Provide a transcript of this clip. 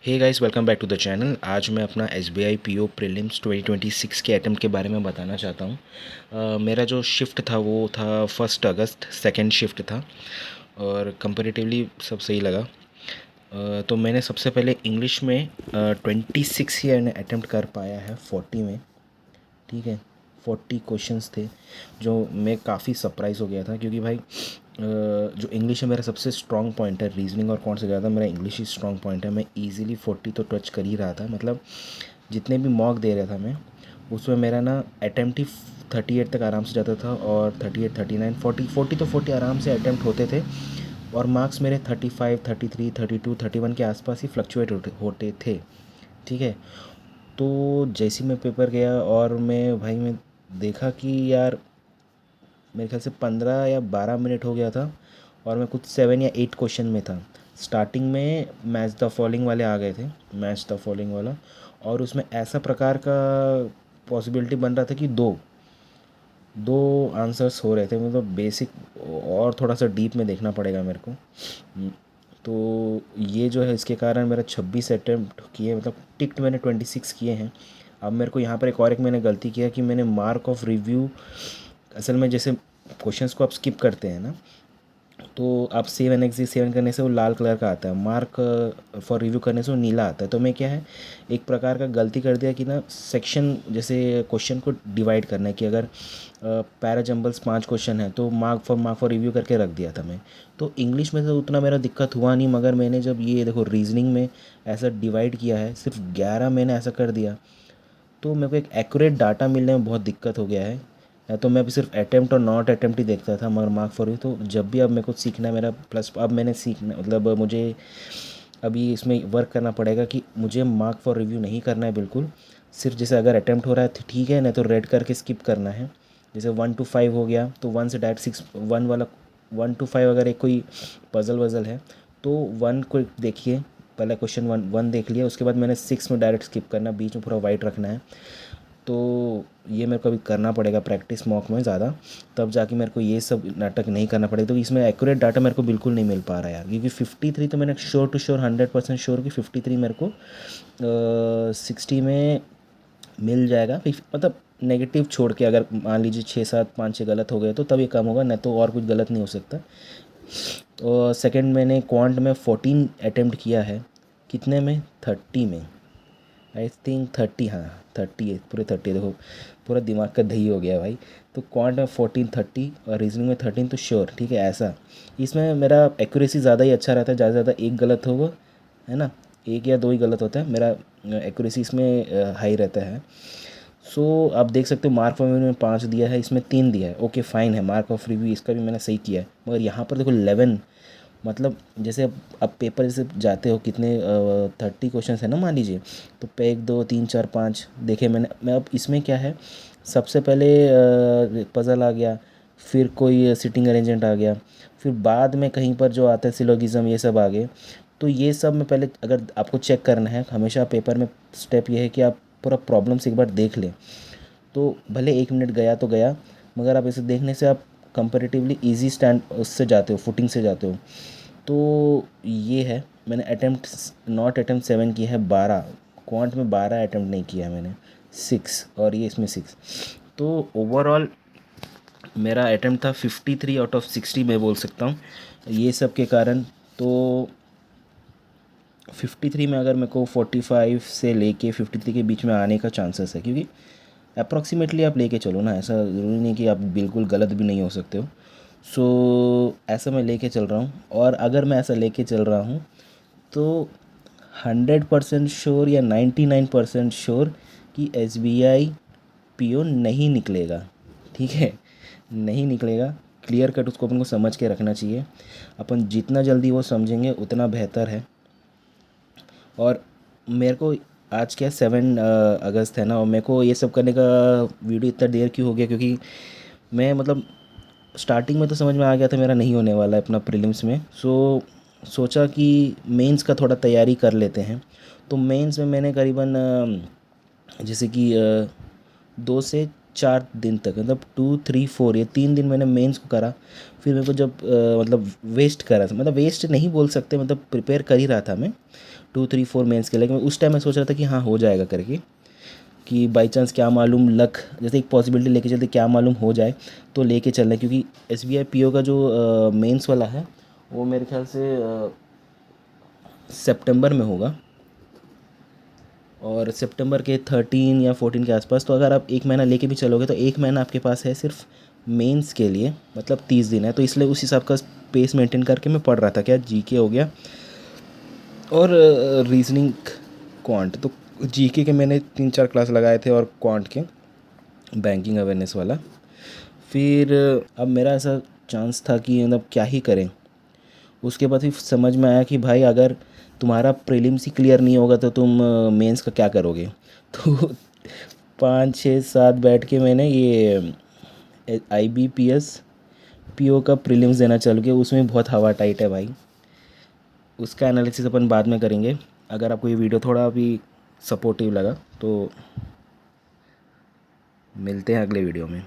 Hey guys, welcome back to the channel. आज मैं अपना SBI PO प्रीलिम्स 2026 के अटेम्प्ट के बारे में बताना चाहता हूँ। मेरा जो शिफ्ट था वो था 1 अगस्त, सेकंड शिफ्ट था और कंपैरेटिवली सब सही लगा। तो मैंने सबसे पहले इंग्लिश में 26 ही अटेम्प्ट कर पाया है 40 में। ठीक है, 40 क्वेश्चंस थे जो मैं काफ़ी सरप्राइज़ हो गया था, क्योंकि भाई जो इंग्लिश है मेरा सबसे स्ट्रॉन्ग पॉइंट है। रीजनिंग और कौन से ज़्यादा, मेरा इंग्लिश ही स्ट्रॉन्ग पॉइंट है। मैं इजीली 40 तो टच कर ही रहा था। मतलब जितने भी मॉक दे रहा था मैं, उसमें मेरा ना अटैम्प्ट ही 38 तक आराम से जाता था, और 38, 39, 40 तो 40 आराम से अटैम्प्ट होते थे, और मार्क्स मेरे 35, 33, 32, 31 के आसपास ही फ्लक्चुएट होते थे। ठीक है, तो जैसे ही मैं पेपर गया और मैं देखा कि यार मेरे ख्याल से 15 या 12 मिनट हो गया था, और मैं कुछ 7 या 8 क्वेश्चन में था। स्टार्टिंग में मैच द फॉलोइंग वाले आ गए थे, मैच द फॉलोइंग वाला, और उसमें ऐसा प्रकार का पॉसिबिलिटी बन रहा था कि दो दो आंसर्स हो रहे थे। मतलब बेसिक और थोड़ा सा डीप में देखना पड़ेगा मेरे को। तो ये जो है, इसके कारण मेरा 26 अटैम्प्ट किए, मतलब टिक्ट मैंने 26 किए हैं। अब मेरे को यहाँ पर एक मैंने गलती किया कि मैंने मार्क ऑफ रिव्यू, असल में जैसे क्वेश्चंस को आप स्किप करते हैं ना, तो आप सेव एन एग्जिट सेवन करने से वो लाल कलर का आता है, मार्क फॉर रिव्यू करने से वो नीला आता है। तो मैं क्या है, एक प्रकार का गलती कर दिया कि ना, सेक्शन जैसे क्वेश्चन को डिवाइड करना है कि अगर पैराजम्बल्स 5 क्वेश्चन है तो मार्क फॉर रिव्यू करके रख दिया था मैं। तो इंग्लिश में तो उतना मेरा दिक्कत हुआ नहीं, मगर मैंने जब ये देखो रीजनिंग में ऐसा डिवाइड किया है, सिर्फ 11 मैंने ऐसा कर दिया, तो मेरे को एक एक्यूरेट डाटा मिलने में बहुत दिक्कत हो गया है। या तो मैं अभी सिर्फ अटेम्प्ट और नॉट अटेम्प्ट ही देखता था, मगर मार्क फॉर यू, तो जब भी अब मेरे को सीखना है मेरा प्लस, अब मैंने सीखना, मतलब मुझे अभी इसमें वर्क करना पड़ेगा कि मुझे मार्क फॉर रिव्यू नहीं करना है बिल्कुल। सिर्फ जैसे अगर अटेम्प्ट हो रहा है तो ठीक है, नहीं तो रेड करके स्किप करना है। जैसे 1 to 5 हो गया, तो 1 से डायरेक्ट 6, 1 वाला 1 to 5 अगर एक कोई पज़ल वज़ल है तो 1 को देखिए, पहला क्वेश्चन 1 देख लिया, उसके बाद मैंने 6 में डायरेक्ट स्किप करना, बीच में पूरा वाइट रखना है। तो ये मेरे को अभी करना पड़ेगा प्रैक्टिस मॉक में ज़्यादा, तब जाके मेरे को ये सब नाटक नहीं करना पड़ेगा। तो इसमें एक्यूरेट डाटा मेरे को बिल्कुल नहीं मिल पा रहा है यार, क्योंकि 53 तो मैंने श्योर टू श्योर 100% श्योर कि 53 मेरे को 60 में मिल जाएगा। मतलब नेगेटिव छोड़ के, अगर मान लीजिए 6, 7, 5, 6 गलत हो गए तो तब ये कम होगा, नहीं तो और कुछ गलत नहीं हो सकता। और सेकंड मैंने क्वांट में 14 अटेम्प्ट किया है, कितने में, 30 में, आई थिंक 30, हाँ 30 है, पूरे 30, देखो पूरा दिमाग का दही हो गया भाई। तो क्वांट में 14, 30, और रीजनिंग में 13, तो श्योर ठीक है ऐसा। इसमें मेरा एक्यूरेसी ज़्यादा ही अच्छा रहता है, ज़्यादा से ज़्यादा एक गलत होगा, है ना, एक या दो ही गलत होता है, मेरा एक्यूरेसी इसमें हाई रहता है। सो आप देख सकते हो मार्क ऑफ रिव्यू में 5 दिया है, इसमें 3 दिया है, ओके फाइन है। मार्क ऑफ रिव्यू इसका भी मैंने सही किया है, मगर यहाँ पर देखो 11, मतलब जैसे अब पेपर जैसे जाते हो, कितने 30 क्वेश्चन है ना मान लीजिए, तो पे 1, 2, 3, 4, 5 देखे मैं। अब इसमें क्या है, सबसे पहले पज़ल आ गया, फिर कोई सिटिंग अरेंजमेंट आ गया, फिर बाद में कहीं पर जो आता है सिलोगिज्म, ये सब आ गए। तो ये सब में पहले, अगर आपको चेक करना है हमेशा पेपर में, स्टेप ये है कि आप पूरा प्रॉब्लम्स एक बार देख लें। तो भले 1 मिनट गया तो गया, मगर आप इसे देखने से आप कंपैरेटिवली इजी स्टैंड उससे जाते हो, फुटिंग से जाते हो। तो ये है, मैंने अटेम्प्ट नॉट अटेम्प्ट 7 की है, 12 क्वांट में 12 अटेम्प्ट नहीं किया है मैंने, 6, और ये इसमें 6। तो ओवरऑल मेरा अटेम्प्ट था 53 आउट ऑफ 60 मैं बोल सकता हूँ, ये सब के कारण। तो 53 में अगर मेरे को 45 से लेके 53 के बीच में आने का चांसेस है, क्योंकि अप्रॉक्सीमेटली आप लेके चलो ना, ऐसा ज़रूरी नहीं कि आप बिल्कुल गलत भी नहीं हो सकते हो। सो ऐसा मैं लेके चल रहा हूँ, और अगर मैं ऐसा लेके चल रहा हूँ तो 100% श्योर या 99% श्योर कि SBI PO नहीं निकलेगा। ठीक है, नहीं निकलेगा, क्लियर कट उसको अपन को समझ के रखना चाहिए। अपन जितना जल्दी वो समझेंगे उतना बेहतर है। और मेरे को आज क्या 7 अगस्त है ना, और मेरे को ये सब करने का वीडियो इतना देर क्यों हो गया, क्योंकि मैं मतलब स्टार्टिंग में तो समझ में आ गया था मेरा नहीं होने वाला है अपना प्रीलिम्स में। सोचा कि मेंस का थोड़ा तैयारी कर लेते हैं। तो मेंस में मैंने करीबन जैसे कि 2 से 4 दिन तक, मतलब 2, 3, 4, ये 3 दिन मैंने मेंस को करा। फिर मेरे को जब मतलब वेस्ट करा था, मतलब वेस्ट नहीं बोल सकते, मतलब प्रिपेयर कर ही रहा था मैं, 2 3 4 मेंस के, लेकिन उस टाइम मैं सोच रहा था कि हाँ हो जाएगा करके, कि बाई चांस क्या मालूम, लक जैसे एक पॉसिबिलिटी लेके चलते, क्या मालूम हो जाए तो लेके चल रहे हैं। क्योंकि SBI PO का जो मेंस वाला है वो मेरे ख्याल से सितंबर में होगा, और सितंबर के 13 या 14 के आसपास। तो अगर आप 1 महीना लेके भी चलोगे तो 1 महीना आपके पास है सिर्फ मेंस के लिए, मतलब 30 दिन है। तो इसलिए उस हिसाब का पेस मेंटेन करके मैं पढ़ रहा था, क्या GK हो गया और रीजनिंग क्वांट। तो GK के मैंने 3 4 क्लास लगाए थे और क्वांट के बैंकिंग अवेयरनेस वाला। फिर अब मेरा ऐसा चांस था कि मतलब क्या ही करें। उसके बाद फिर समझ में आया कि भाई अगर तुम्हारा प्रीलिम्स ही क्लियर नहीं होगा तो तुम मेंस का क्या करोगे। तो 5 6 7 बैठ के मैंने ये IBPS PO का प्रीलिम्स देना चालू किया। उसमें बहुत हवा टाइट है भाई, उसका एनालिसिस अपन बाद में करेंगे। अगर आपको ये वीडियो थोड़ा भी सपोर्टिव लगा तो मिलते हैं अगले वीडियो में।